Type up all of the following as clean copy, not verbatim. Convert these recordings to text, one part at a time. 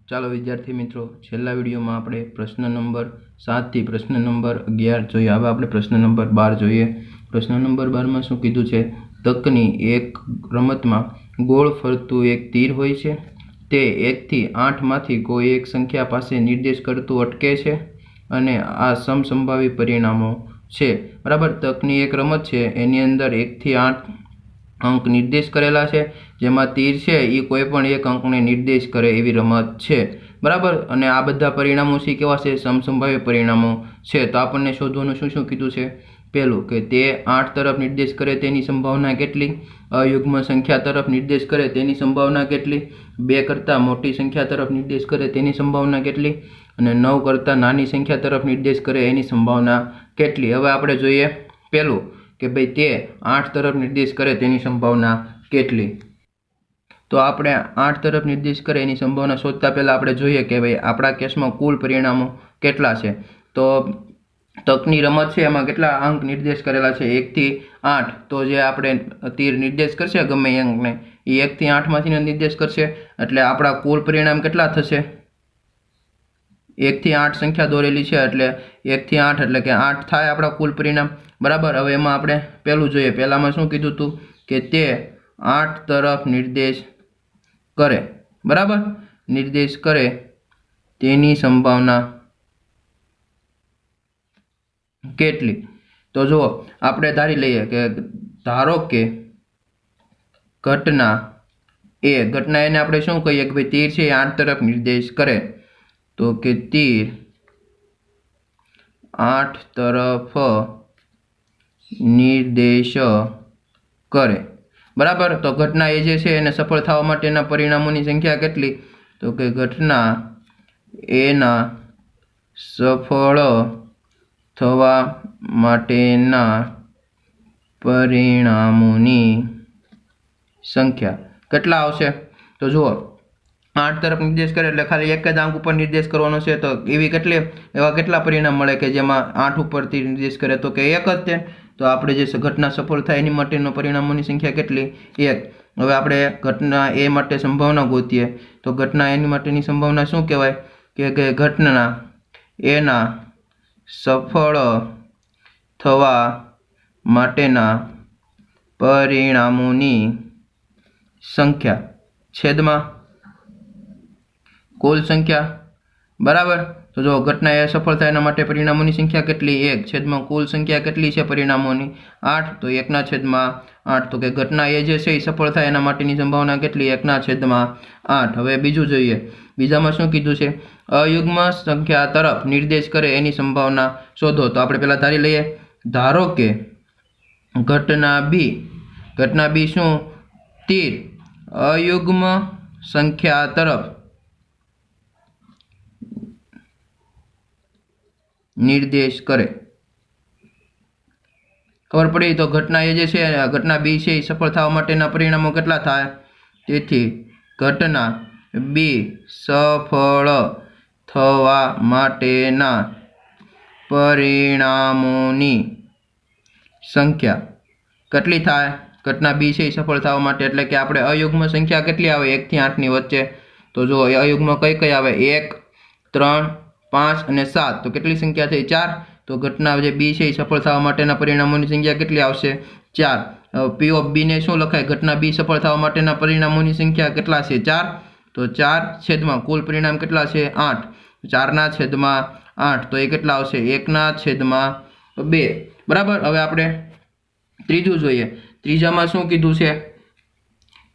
ચાલો વિદ્યાર્થી મિત્રો, છેલ્લા વિડીયોમાં આપણે પ્રશ્ન નંબર 7 થી પ્રશ્ન નંબર 11 જોઈએ. હવે આપણે પ્રશ્ન નંબર 12 જોઈએ. પ્રશ્ન નંબર 12 માં શું કીધું છે? તકની એક રમતમાં ગોળ ફરતું એક તીર હોય છે. તે 1 થી 8 માંથી કોઈ એક સંખ્યા પાસે નિર્દેશ કરતું અટકે છે અને આ સમસંભાવી પરિણામો છે. બરાબર. તકની એક રમત છે, એની અંદર 1 થી 8 અંક નિર્દેશ કરેલા છે, જેમાં તીર છે એ કોઈ પણ એક અંકને નિર્દેશ કરે એવી રમત છે. બરાબર. અને આ બધા પરિણામો છે કેવા છે? સમસંભાવી પરિણામો છે. તો આપણને શોધવાનું શું શું કીધું છે? પહેલું કે તે 8 તરફ નિર્દેશ કરે તેની સંભાવના કેટલી? અયુગ્મ સંખ્યા તરફ નિર્દેશ કરે તેની સંભાવના કેટલી? 2 કરતાં મોટી સંખ્યા તરફ નિર્દેશ કરે તેની સંભાવના કેટલી? અને 9 કરતાં નાની સંખ્યા તરફ નિર્દેશ કરે એની સંભાવના કેટલી? હવે આપણે જોઈએ પહેલું કે ભાઈ તે 8 તરફ નિર્દેશ કરે તેની સંભાવના કેટલી. તો આપણે 8 તરફ નિર્દેશ કરે એની સંભાવના શોધતા પહેલા આપણે જોઈએ કે ભાઈ આપણા કેસમાં કુલ પરિણામો કેટલા છે. તો તકની રમત છે એમાં કેટલા અંક નિર્દેશ કરેલા છે? 1 થી 8. તો જે આપણે તીર નિર્દેશ કરશે ગમે એ અંકને, એ 1 થી 8 માંથી નિર્દેશ કરશે, એટલે આપણા કુલ પરિણામ કેટલા થશે? 1 થી 8 સંખ્યા દોરેલી છે એટલે 1 થી 8 એટલે કે 8 થાય આપણા કુલ પરિણામ. બરાબર. હવે એમાં આપણે પહેલું જોઈએ. પહેલામાં શું કીધું હતું? કે તે 8 તરફ નિર્દેશ કરે. બરાબર. નિર્દેશ કરે તેની સંભાવના કેટલી? તો જુઓ, આપણે ધારી લઈએ કે ધારો કે ઘટના એને આપણે શું કહીએ કે ભાઈ તીર છે એ 8 તરફ નિર્દેશ કરે. તો કે તીર 8 તરફ નિર્દેશ કરે. બરાબર. તો ઘટના એ જે છે એને સફળ થવા માટેના પરિણામોની સંખ્યા કેટલી? તો કે ઘટના એના સફળ થવા માટેના પરિણામોની સંખ્યા કેટલા આવશે? તો જુઓ, 8 તરફ નિર્દેશ કરે એટલે ખાલી એક જ અંક ઉપર નિર્દેશ કરવાનો છે. તો એવા કેટલા પરિણામ મળે કે જેમાં 8 ઉપરથી નિર્દેશ કરે? તો કે એક જ તે. તો આપણે જે ઘટના સફળ થાય એની માટેનો પરિણામોની સંખ્યા કેટલી? 1. હવે આપણે ઘટના એ માટે સંભાવના ગોતીએ. તો ઘટના એની માટેની સંભાવના શું કહેવાય? કે ઘટના એના સફળ થવા માટેના પરિણામોની સંખ્યા છેદમાં કુલ સંખ્યા. બરાબર. તો જો ઘટના એ સફળ થાય એના માટે પરિણામોની સંખ્યા કેટલી? 1 છેદમાં કુલ સંખ્યા કેટલી છે પરિણામોની? 8. તો 1/8. તો કે ઘટના એ જે છે એ સફળ થાય એના માટેની સંભાવના કેટલી? 1/8. હવે બીજું જોઈએ. બીજામાં શું કીધું છે? અયુગ્મ સંખ્યા તરફ નિર્દેશ કરે એની સંભાવના શોધો. તો આપણે પહેલા ધારી લઈએ. ધારો કે ઘટના બી શું? તીર અયુગ્મ સંખ્યા તરફ નિર્દેશ કરે. ખબર પડી? તો ઘટના એ જે છે, ઘટના બી છે એ સફળ થવા માટેના પરિણામો કેટલા થાય? તેથી ઘટના બી સફળ થવા માટેના પરિણામોની સંખ્યા કેટલી થાય? ઘટના બી છે એ સફળ થવા માટે એટલે કે આપણે અયુગ્મ સંખ્યા કેટલી આવે 1 થી 8 ની વચ્ચે? તો જો અયુગ્મ કઈ કઈ આવે? 1, 3, 5 અને 7. તો કેટલી સંખ્યા થઈ? 4. તો ઘટના જે બી છે એ સફળ થવા માટેના પરિણામોની સંખ્યા કેટલી આવશે? 4. પી ઓફ બી ને શું લખાય? ઘટના બી સફળ થવા માટેના પરિણામોની સંખ્યા કેટલા છે? 4. તો 4 છેદમાં કુલ પરિણામ કેટલા છે? 8. 4/8. તો એ કેટલા આવશે? 1/2. બરાબર. હવે આપણે ત્રીજું જોઈએ. ત્રીજામાં શું કીધું છે?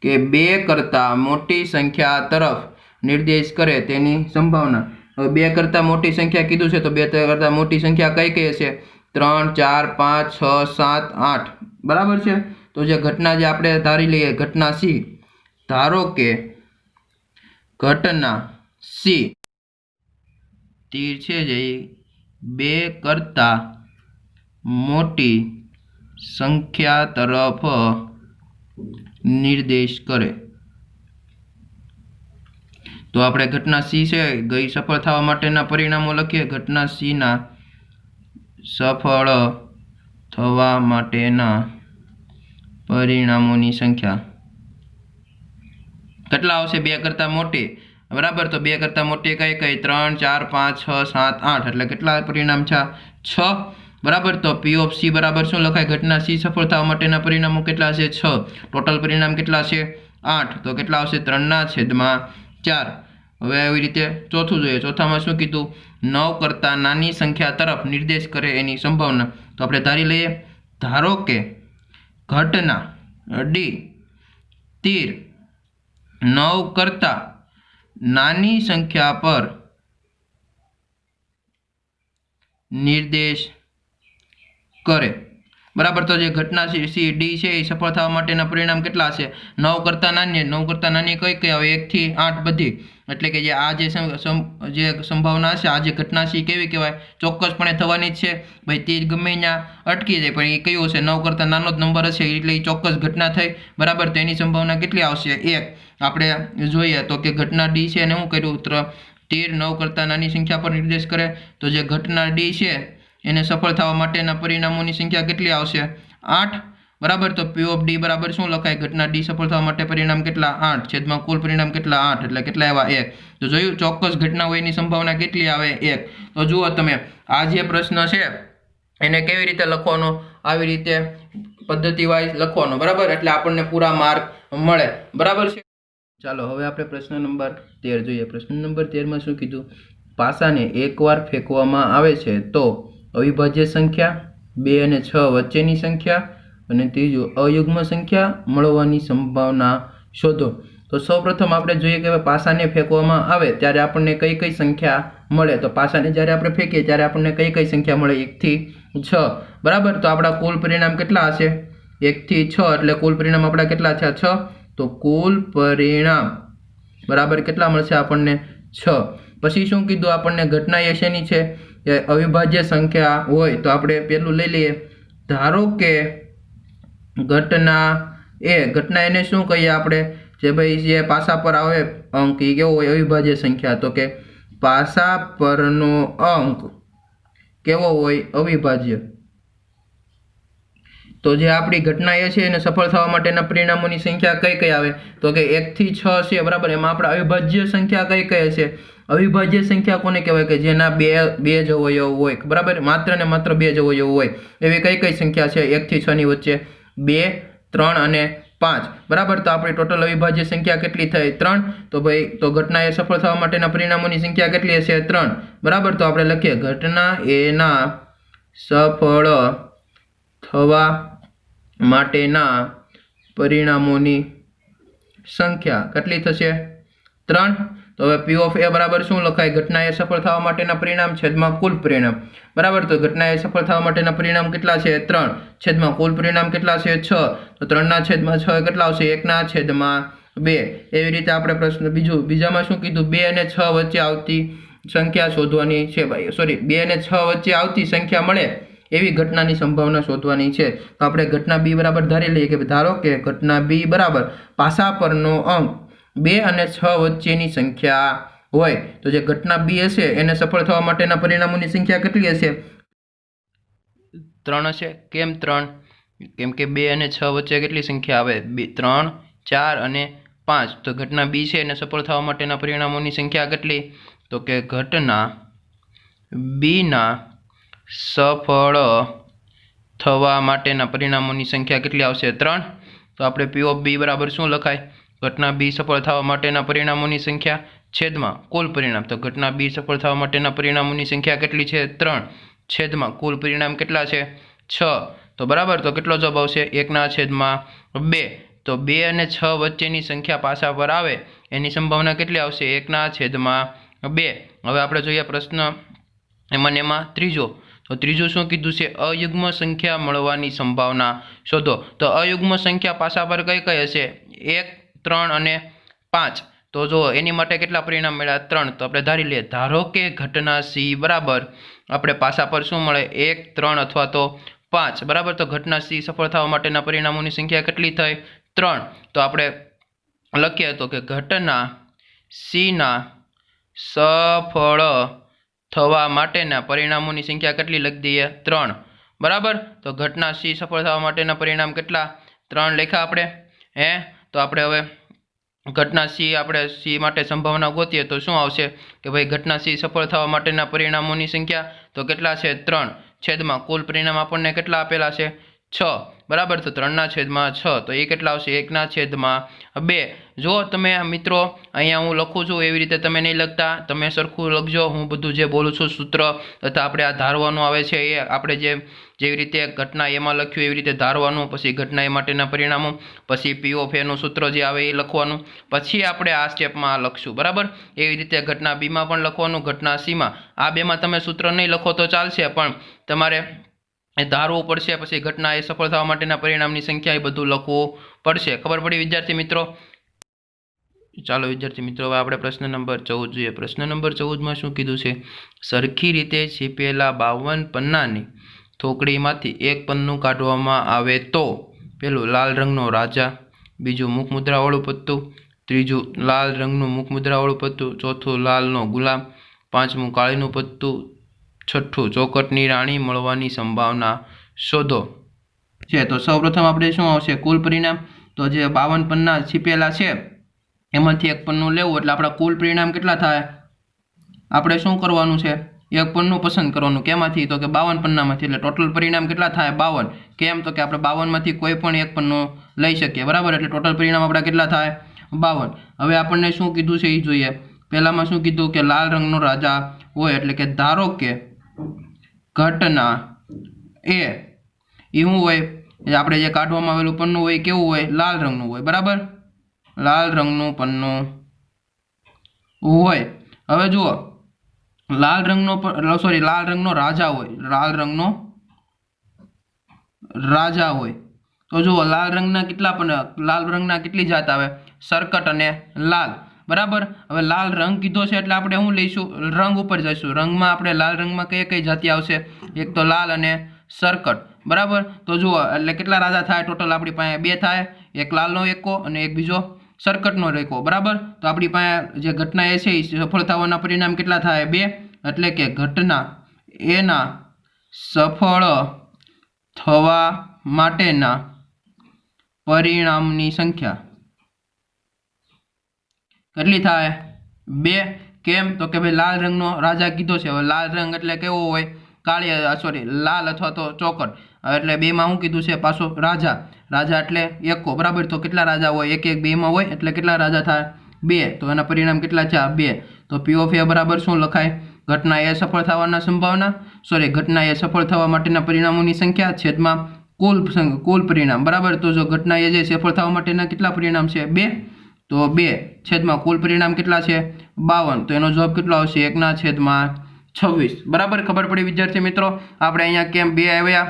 કે 2 કરતાં મોટી સંખ્યા તરફ નિર્દેશ કરે તેની સંભાવના. હવે 2 કરતાં મોટી સંખ્યા કીધું છે, તો 2 કરતાં મોટી સંખ્યા કઈ કઈ છે? 3, 4, 5, 6, 7, 8. બરાબર છે. તો જે ઘટના જે આપણે ધારી લઈએ, ઘટના સી. ધારો કે ઘટના સી તીર છે જે 2 કરતાં મોટી સંખ્યા તરફ નિર્દેશ કરે. તો આપણે ઘટના સી છે ગઈ સફળ થવા માટેના પરિણામો લખીએ. ઘટના સી ના સફળ થવા માટેના પરિણામોની સંખ્યા કેટલા આવશે? 2 કરતાં મોટી. बराबर। तो 2 करता मोटी कई कई 3 4 5 6 7 8 એટલે કેટલા પરિણામ છે 6 बराबर। तो P ऑफ C बराबर શું લખાય ઘટના C સફળ થવા માટેના પરિણામો કેટલા છે 6 ટોટલ પરિણામ કેટલા છે 8 તો કેટલા આવશે 3/4। હવે આવી રીતે ચોથું જોઈએ ચોથામાં શું કીધું 9 કરતા નાની સંખ્યા તરફ નિર્દેશ કરે એની સંભાવના તો આપણે ધારી લઈએ ધારો કે ઘટના D तीर 9 करता नानी संख्या पर निर्देश करे बराबर। तो जे घटना सी डी है सफल थवा माटेना परिणाम केटला छे 9 करता नानी कई कई आवे 1 થી 8 बधी एटले के जे आ जे संभावना छे आ जे घटना सी केवी कहेवाय चोक्कसपणे थवानी छे भाई तीर गमे त्यां अटकी जाय पण ए कयो छे 9 करता नानो ज नंबर छे એટલે એ ચોક્કસ ઘટના થઈ बराबर। तो एनी संभावना કેટલી આવશે 1 આપણે જોઈએ તો કે ઘટના ડી છે અને હું કર્યું तीर 9 करता नानी संख्या पर निर्देश करे तो जे घटना डी छे एने सफल थवा माटेना परिणामोनी संख्या केटली आवशे 8 बराबर। तो P ऑफ D बराबर शुं लखाय घटना D सफल थवा माटे परिणाम केटला 8 छेदमां कुल परिणाम केटला 8 એટલે કેટલા આવ્યા 1 तो જોયું ચોક્કસ ઘટના હોયની સંભાવના કેટલી આવે 1 તો જુઓ તમે આ જે પ્રશ્ન છે એને કેવી રીતે લખવાનો આવી રીતે પદ્ધતિ વાઇઝ લખવાનો બરાબર એટલે આપણને પૂરા માર્ક મળે બરાબર છે। ચાલો હવે આપણે પ્રશ્ન નંબર 13 જોઈએ પ્રશ્ન નંબર 13 માં શું કીધું પાસાને એકવાર ફેંકવામાં આવે છે તો અવિભાજ્ય સંખ્યા 2 અને 6 વચ્ચેની સંખ્યા અને ત્રીજું અયુગ્મ સંખ્યા મળવાની સંભાવના શોધો। तो સૌપ્રથમ આપણે જોઈએ કે પાસાને ફેંકવામાં આવે ત્યારે આપણને કઈ કઈ સંખ્યા મળે તો પાસાને જ્યારે આપણે ફેંકીએ ત્યારે આપણને કઈ કઈ સંખ્યા મળે 1 થી 6 બરાબર। તો આપણા કુલ પરિણામ કેટલા હશે 1 થી 6 એટલે કુલ પરિણામ આપણા કેટલા છે 6 तो कुल परिणाम बराबर केटला मळशे आपणने 6 पछी शुं कीधुं आपणने घटना ए शेनी छे के अविभाज्य संख्या होय तो आपणे पेલું લઈ લઈએ धारो के घटना एने शुं कहीए आपणे जे भाई जे पासा पर आवे अंक ए केवो होय अविभाज्य संख्या तो के पासा परनो अंक केवो होय अविभाज्य। तो जे आपणी घटना ए छे एने सफल थवा माटेना परिणामोनी संख्या कई कई आवे तो के 1 થી 6 छे बराबर। एमां आपणे अविभाज्य संख्या कई कई छे अविभाज्य संख्या कोने कहेवाय के जेना बे ज अवयव होय बराबर मात्र ने मात्र 2 ज अवयव होय एवी कई कई संख्या छे 1 થી 6 ની વચ્ચે 2 3 અને 5 बराबर। तो आपणी टोटल अविभाज्य संख्या केटली थई 3 तो भाई तो घटना ए सफल थवा माटेना परिणामोनी संख्या केटली हशे 3 बराबर। तो आपणे लखीए घटना ए ना सफल थवा माटेना परिणामोनी संख्या કેટલી થશે 3 तो હવે P ऑफ A बराबर શું લખાય ઘટના એ સફળ થવા માટેના પરિણામ છેદમાં કુલ પરિણામ બરાબર। તો ઘટના એ સફળ થવા માટેના પરિણામ કેટલા છે 3 છેદમાં કુલ પરિણામ કેટલા છે 6 તો 3 ના છેદમાં 6 કેટલા આવશે 1 ના છેદમાં 2 એવી રીતે આપણે પ્રશ્ન બીજામાં શું કીધું 2 અને 6 વચ્ચે આવતી સંખ્યા શોધવાની છે ભાઈ સોરી 2 અને 6 વચ્ચે આવતી સંખ્યા મળે एवी घटनानी संभावना शोधवानी छे। तो आपणे घटना बी बराबर धारी लईए के धारो के घटना बी बराबर पासा परनो अंक 2 અને 6 वच्चेनी संख्या होय तो जे घटना बी हशे एने सफल थवा माटेना परिणामोनी संख्या केटली हशे 3 हशे। केम 3 केम के 2 અને 6 वच्चे केटली संख्या आवे 3 4 અને 5 तो घटना बी छे एने सफल थवा माटेना परिणामोनी संख्या केटली तो के घटना बी ना सफल थवा माटेना परिणामोनी संख्या केटली आवशे 3 तो आपणे P ऑफ B बराबर शुं लखाय घटना B सफल थवा माटेना परिणामोनी संख्या छेदमां कुल परिणाम तो घटना B सफल थवा माटेना परिणामोनी संख्या केटली छे 3 छेदमां कुल परिणाम केटला छे 6 तो बराबर। तो केटलो जवाब आवशे 1 ना छेदमां 2 तो 2 અને 6 वच्चेनी संख्या पासा पर आवे एनी संभावना केटली आवशे 1 ના છેદમાં 2। हवे आपणे જોઈએ प्रश्न एमां त्रीजो तो त्रीजो शुं कीधुं छे अयुग्म संख्या मळवानी संभावना शोधो। तो अयुग्म संख्या पासा पर कई कई हशे 1 3 અને 5 तो जो एनी माटे केटला परिणाम मळ्या 3 तो आपणे धारी लईए धारो के घटना C बराबर आपणे पासा पर शुं मळे 1 3 अथवा तो 5 बराबर। तो घटना C सफल थवा माटेना परिणामोनी संख्या केटली थई 3 तो आपणे लखीए तो के घटना C ना सफल थवा माटेना परिणामोनी संख्या केटली लखी दईए 3 बराबर। तो घटना C सफल थवा माटेना परिणाम केटला 3 लख्या आपणे तो आपणे हवे घटना सी આપણે સી માટે સંભાવના ગોતીએ તો શું આવશે કે ભાઈ ઘટના સી સફળ થવા માટેના પરિણામોની સંખ્યા તો કેટલા છે 3 છેદમાં કુલ પરિણામ આપણને કેટલા આપેલા છે 6 બરાબર તો 3 ના છેદમાં 6 તો એ કેટલા આવશે 1 ના છેદમાં 2 જો તમે મિત્રો અહીંયા હું લખું છું એવી રીતે તમે નહીં લખતા તમે સરખું લખજો હું બધું જે બોલું છું સૂત્ર તથા આપણે આ ધારવાનું આવે છે એ આપણે જેવી રીતે ઘટના એમાં લખ્યું એવી રીતે ધારવાનું પછી ઘટના એ માટેના પરિણામો પછી પી ઓફ એનું સૂત્ર જે આવે એ લખવાનું પછી આપણે આ સ્ટેપમાં લખશું બરાબર એવી રીતે ઘટના બીમાં પણ લખવાનું ઘટના સીમાં આ બેમાં તમે સૂત્ર નહીં લખો તો ચાલશે પણ તમારે ધારવું પડશે પછી ઘટના એ સફળ થવા માટેના પરિણામની સંખ્યા એ બધું લખવું પડશે ખબર પડી વિદ્યાર્થી મિત્રો ચાલો વિદ્યાર્થી મિત્રો હવે આપણે પ્રશ્ન નંબર 14 જોઈએ પ્રશ્ન નંબર 14 માં શું કીધું છે સરખી રીતે છીપેલા 52 પન્નાની થોકડીમાંથી એક પન્નું કાઢવામાં આવે તો પેલું લાલ રંગનો રાજા બીજું મુખ મુદ્રાવાળું પત્તું ત્રીજું લાલ રંગનું મુખ મુદ્રાવાળું પત્તું ચોથું લાલનો ગુલામ પાંચમું કાળીનું પત્તું છઠ્ઠું ચોકટની રાણી મળવાની સંભાવના શોધો છે તો સૌપ્રથમ આપણે શું આવશે કુલ પરિણામ તો જે 52 પન્ના છીપેલા છે એમાંથી એક પન્નું લેવું એટલે આપણા કુલ પરિણામ કેટલા થાય આપણે શું કરવાનું છે એક પન્નું પસંદ કરવાનું કેમાંથી તો કે 52 પન્નામાંથી એટલે ટોટલ પરિણામ કેટલા થાય 52 કેમ તો કે આપણે 52 માંથી કોઈ પણ એક પન્નું લઈ શકીએ બરાબર એટલે ટોટલ પરિણામ આપણા કેટલા થાય 52 હવે આપણને શું કીધું છે એ જોઈએ પહેલામાં શું કીધું કે લાલ રંગનો રાજા હોય એટલે કે ધારો કે ઘટના એ શું હોય આપણે જે કાઢવામાં આવેલું પન્નું હોય કેવું હોય લાલ રંગનું હોય બરાબર લાલ રંગનું પન્નું હોય હવે જુઓ લાલ રંગનો રાજા હોય તો જુઓ લાલ રંગના કેટલી જાત આવે સરકટ અને લાલ બરાબર હવે લાલ રંગ કીધો છે એટલે આપણે શું લઈશું રંગ ઉપર જઈશું રંગમાં આપણે લાલ રંગમાં કઈ જાતિ આવશે એક તો લાલ અને સરકટ બરાબર તો જુઓ એટલે કેટલા રાજા થાય ટોટલ આપણી પાસે 2 થાય એક લાલનો એકો અને એક બીજો સરકટનો રેકો બરાબર તો આપણી પાસે જે ઘટના એ છે એ સફળ થવાના પરિણામ કેટલા થાય 2 એટલે કે ઘટના એના સફળ થવા માટેના પરિણામની સંખ્યા કેટલી થાય 2 કેમ તો કે ભાઈ લાલ રંગનો રાજા કીધો છે હવે લાલ રંગ એટલે કેવો હોય લાલ અથવા તો ચોકટ એટલે બેમાં શું કીધું છે પાછો રાજા એટલે એકો બરાબર તો કેટલા રાજા હોય એક બેમાં હોય એટલે કેટલા રાજા થાય 2 તો એના પરિણામ કેટલા છે 2 તો પી ઓફ એ બરાબર શું લખાય ઘટના એ સફળ થવાના સંભાવના ઘટના એ સફળ થવા માટેના પરિણામોની સંખ્યા છેદમાં કુલ પરિણામ બરાબર તો જો ઘટના એ જે સફળ થવા માટેના કેટલા પરિણામ છે 2 તો 2 છેદમાં કુલ પરિણામ કેટલા છે 52 તો એનો જવાબ કેટલો આવશે 1/26 બરાબર ખબર પડી વિદ્યાર્થી મિત્રો આપણે અહીંયા કેમ 2 આવ્યા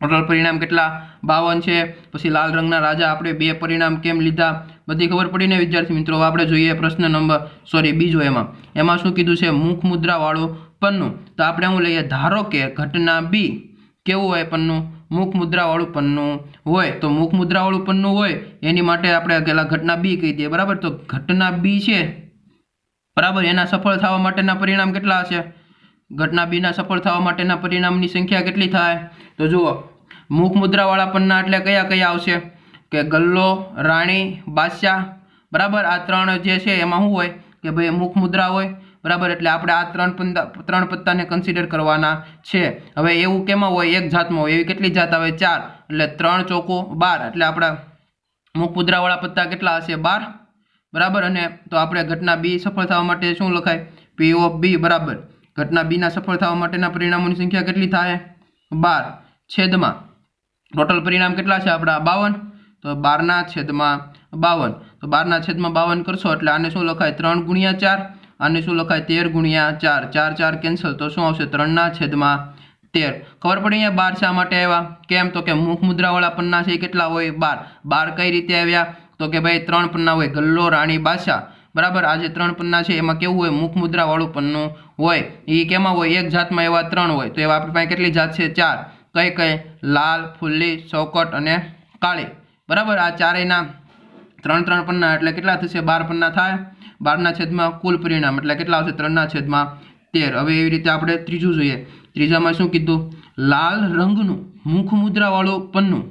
ટોટલ પરિણામ કેટલા 52 છે પછી લાલ રંગના રાજા આપણે 2 પરિણામ કેમ લીધા બધી ખબર પડી ને વિદ્યાર્થી મિત્રો આપણે જોઈએ પ્રશ્ન નંબર બીજો એમાં શું કીધું છે મુખ મુદ્રા વાળું પન્નું તો આપણે શું લઈએ ધારો કે ઘટના બી કેવું હોય પન્નું મુખ મુદ્રા વાળું પન્નું હોય તો મુખ મુદ્રા વાળું પન્નું હોય એની માટે આપણે પેલા ઘટના બી કહી દઈએ બરાબર તો ઘટના બી છે બરાબર એના સફળ થવા માટેના પરિણામ કેટલા હશે ઘટના બી ના સફળ થવા માટેના પરિણામની સંખ્યા કેટલી થાય તો જુઓ મુખ મુદ્રા વાળા પન્ના એટલે કયા આવશે કે ગલ્લો રાણી બાદશાહ બરાબર આ ત્રણ જે છે એમાં શું હોય કે ભાઈ મુખ મુદ્રા હોય બરાબર એટલે આપણે આ ત્રણ પત્તાને કન્સિડર કરવાના છે હવે એવું કેમાં હોય એક જાતમાં હોય એવી કેટલી જાત આવે 4 એટલે 3 ચોકો 12 એટલે આપણા મુખ મુદ્રા વાળા પત્તા કેટલા હશે 12 બરાબર અને તો આપણે ઘટના બી સફળ થવા માટે શું લખાય પી ઓફ બી બરાબર ઘટના બી ના સફળ થવા માટેના પરિણામોની સંખ્યા કેટલી થાય 12 છેદમાં ટોટલ પરિણામ કેટલા છે આપણા 52 તો 12/52 તો 12/52 કરશો એટલે આને શું લખાય 3 × 4 આને શું લખાય 13 × 4 4 કેન્સલ તો શું આવશે 3/13 ખબર પડી અહીંયા 12 શા માટે આવ્યા કેમ તો કે મુખ મુદ્રાવાળા પન્ના છે કેટલા હોય 12 કઈ રીતે આવ્યા તો કે ભાઈ 3 પન્ના હોય ગલ્લો રાણી બાદશાહ બરાબર આ જે 3 પન્ના છે એમાં કેવું હોય મુખ મુદ્રા વાળું પન્નું હોય એ કેમાં હોય એક જાતમાં એવા 3 હોય તો એવા આપણી પાસે કેટલી જાત છે 4 કઈ લાલ ફુલ્લી ચોકટ અને કાળી બરાબર આ ચારેયના 3 પન્ના એટલે કેટલા થશે 12 પન્ના થાય 12/છેદમાં કુલ પરિણામ એટલે કેટલા આવશે 3/13 હવે એવી રીતે આપણે ત્રીજું જોઈએ ત્રીજામાં શું કીધું લાલ રંગનું મુખ મુદ્રા વાળું પન્નું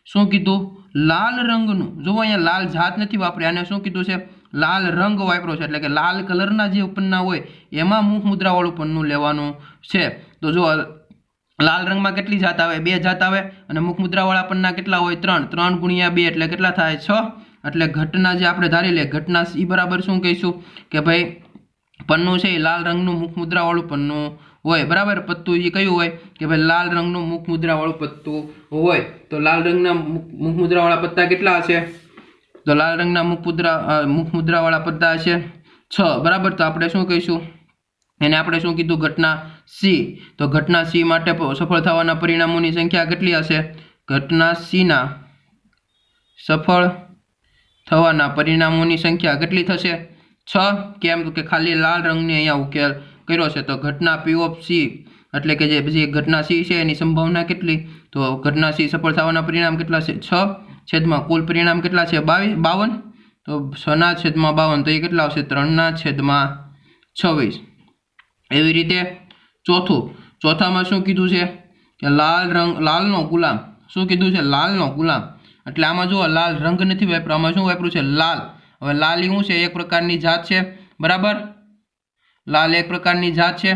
શું કીધું લાલ રંગનું, જો અહીંયા લાલ જાત નથી વાપરી, આને શું કીધું છે? લાલ રંગ વાપર્યો છે, એટલે કે લાલ કલરના જે પન્ના હોય એમાં મુખ મુદ્રાવાળું પન્નું લેવાનું છે. તો જો લાલ રંગમાં કેટલી જાત આવે? 2 જાત આવે, અને મુખ મુદ્રાવાળા પન્ના કેટલા હોય? 3. 3 ગુણ્યા 2 એટલે કેટલા થાય? 6. એટલે ઘટના જે આપણે ધારી લે, ઘટના સી બરાબર શું કહીશું કે ભાઈ પન્નું છે એ લાલ રંગનું મુખ મુદ્રાવાળું પન્નું હોય, બરાબર. પત્તું એ કયું હોય કે ભાઈ લાલ રંગનું મુખ મુદ્રાવાળું પત્તું હોય. તો લાલ રંગના મુખ મુદ્રાવાળા પત્તા કેટલા હશે? તો લાલ રંગના મુખ મુદ્રાવાળા પત્તા હશે 6, બરાબર. તો આપણે શું કહીશું? એને આપણે શું કીધું? ઘટના સી. તો ઘટના સી માટે સફળ થવાના પરિણામોની સંખ્યા કેટલી હશે? ઘટના સીના સફળ થવાના પરિણામોની સંખ્યા કેટલી થશે? 6. કેમ? તો કે ખાલી લાલ રંગની અહીંયા ઉકેલ કર્યો છે. તો ઘટના પી ઓફ સી એટલે કે જે ઘટના સી છે એની સંભાવના કેટલી? તો ઘટના સી સફળ થવાના પરિણામ કેટલા છે? 6 છેદમાં કુલ પરિણામ કેટલા છે? 52. તો 6/52. તો એ કેટલા આવશે? 3/26. એવી રીતે ચોથામાં શું કીધું છે કે લાલનો ગુલામ. શું કીધું છે? લાલનો ગુલામ. એટલે આમાં જો લાલ રંગ નથી વાપર્યો, આમાં શું વાપર્યું છે? લાલ. હવે લાલ શું છે? એક પ્રકારની જાત છે, બરાબર. લાલ એક પ્રકારની જાત છે,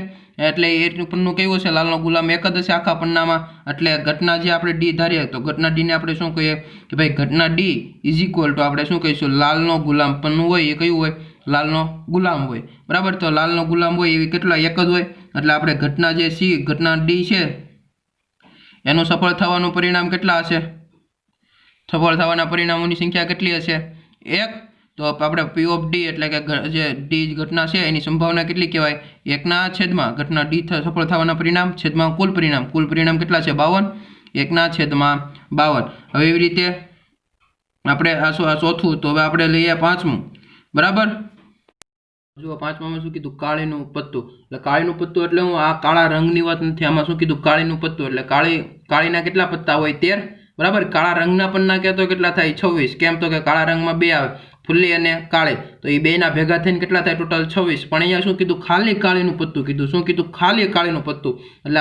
એટલે એ પન્નું કેવું છે? લાલનો ગુલામ એક જ હશે આખા પન્નામાં. એટલે ઘટના જે આપણે ડી ધારીએ તો ઘટના ડીને આપણે શું કહીએ કે ભાઈ ઘટના ડી ઇઝ ઇક્વલ ટુ આપણે શું કહીશું? લાલનો ગુલામ પન્નું હોય એ કયું હોય? લાલનો ગુલામ હોય, બરાબર. તો લાલનો ગુલામ હોય એવી કેટલા? એક જ હોય. એટલે આપણે ઘટના જે સી ઘટના ડી છે એનું સફળ થવાનું પરિણામ કેટલા હશે? સફળ થવાના પરિણામોની સંખ્યા કેટલી હશે? 1. તો આપણે પી ઓફ ડી એટલે કે જે ડી ઘટના છે એની સંભાવના કેટલી કહેવાય? 1 છેદમાં ઘટના ડી સફળ થવાના પરિણામ છેદમાં કુલ પરિણામ. કુલ પરિણામ કેટલા છે? 52. 1 છેદમાં 52. હવે એવી રીતે આપણે આ ચોથું. તો હવે આપણે લઈએ 5મું, બરાબર. જો 5મામાં શું કીધું? કાળીનું પત્તું. એટલે કાળીનું પત્તું એટલે હું આ કાળા રંગની વાત નથી, આમાં શું કીધું? કાળીનું પત્તું. એટલે કાળીના કેટલા પત્તા હોય? 13, બરાબર. કાળા રંગના પન્ના કહેતો કેટલા થાય? 26. કેમ? તો કે કાળા રંગમાં 2 આવે, ફુલ્લી અને કાળી. તો એ બેના ભેગા થઈને કેટલા થાય? ટોટલ 26. પણ અહીંયા શું કીધું? ખાલી કાળીનું પત્તું કીધું. શું કીધું? ખાલી કાળીનું પત્તું. એટલે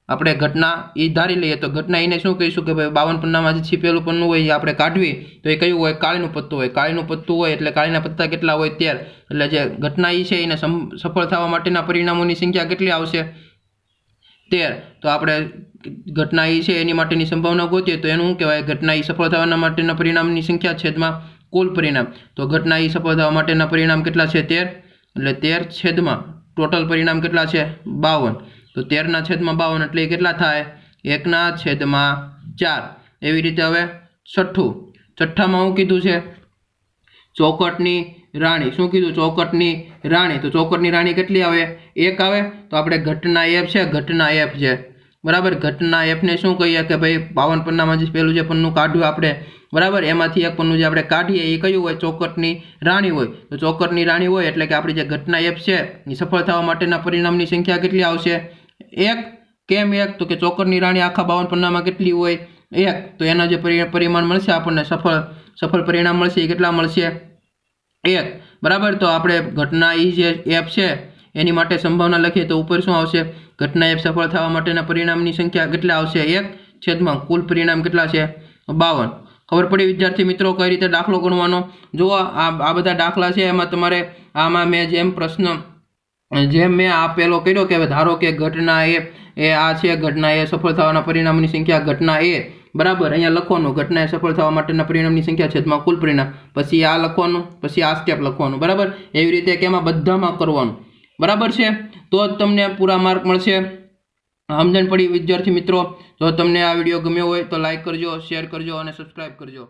આપણે ઘટના એ ધારી લઈએ. તો ઘટના એને શું કહીશું કે ભાઈ 52 પન્નામાં જે છીપેલું પન્નું હોય એ આપણે કાઢવી તો એ કયું હોય? કાળીનું પત્તું હોય. કાળીનું પત્તું હોય એટલે કાળીના પત્તા કેટલા હોય? 13. એટલે જે ઘટના એ છે એને સફળ થવા માટેના પરિણામોની સંખ્યા કેટલી આવશે? 13. તો આપણે ઘટના એ છે એની માટેની સંભાવના ગોતીએ તો એનું શું કહેવાય? ઘટના એ સફળ થવાના માટેના પરિણામની સંખ્યા છેદમાં કુલ પરિણામ. તો ઘટના એ સફળ થવા માટેના પરિણામ કેટલા છે? 13. એટલે 13 છેદમાં ટોટલ પરિણામ કેટલા છે? 52. તો 13/52 એટલે કેટલા થાય? 1/4. એવી રીતે હવે છઠ્ઠામાં શું કીધું છે? ચોકટની રાણી. શું કીધું? ચોકટની રાણી. તો ચોકટની રાણી કેટલી આવે? 1 આવે. તો આપણે ઘટના એફ છે, ઘટના એફ છે, બરાબર. ઘટના એફને શું કહીએ કે ભાઈ 52 પન્નામાં જે પેલું જે પન્નું કાઢ્યું આપણે, બરાબર, એમાંથી એક પન્નું જે આપણે કાઢીએ એ કયું હોય? ચોકટની રાણી હોય. તો ચોકટની રાણી હોય એટલે કે આપણી જે ઘટના એફ છે એ સફળ થવા માટેના પરિણામની સંખ્યા કેટલી આવશે? 1. કેમ 1? તો કે ચોકટની રાણી આખા 52 પન્નામાં કેટલી હોય? 1. તો એના જે પરિમાણ મળશે આપણને સફળ પરિણામ મળશે એ કેટલા મળશે? 1, બરાબર. તો આપણે ઘટના ઈ જે એફ છે એની માટે સંભાવના લખીએ તો ઉપર શું આવશે? ઘટના એફ સફળ થવા માટેના પરિણામની સંખ્યા કેટલા આવશે? 1 છેદમાં કુલ પરિણામ કેટલા છે? 52. ખબર પડી વિદ્યાર્થી મિત્રો કઈ રીતે દાખલો ગણવાનો? જો આ બધા દાખલા છે એમાં તમારે આમાં મેં જેમ મેં આપેલો કર્યો કે ધારો કે ઘટના એ આ છે, ઘટના એ સફળ થવાના પરિણામની સંખ્યા ઘટના એ, બરાબર. અહીંયા લખવાનું ઘટના એ સફળ થવા માટેના પરિણામની સંખ્યા છેદમાં કુલ પરિણામ, પછી આ લખવાનું, પછી આ સ્ટેપ લખવાનું, બરાબર. એવી રીતે કે એમાં બધામાં કરવાનું, બરાબર છે. તો જ તમને પૂરા માર્ક મળશે. સમજણ પડી વિદ્યાર્થી મિત્રો? જો તમને આ વિડીયો ગમ્યો હોય તો લાઈક કરજો, શેર કરજો અને સબસ્ક્રાઈબ કરજો.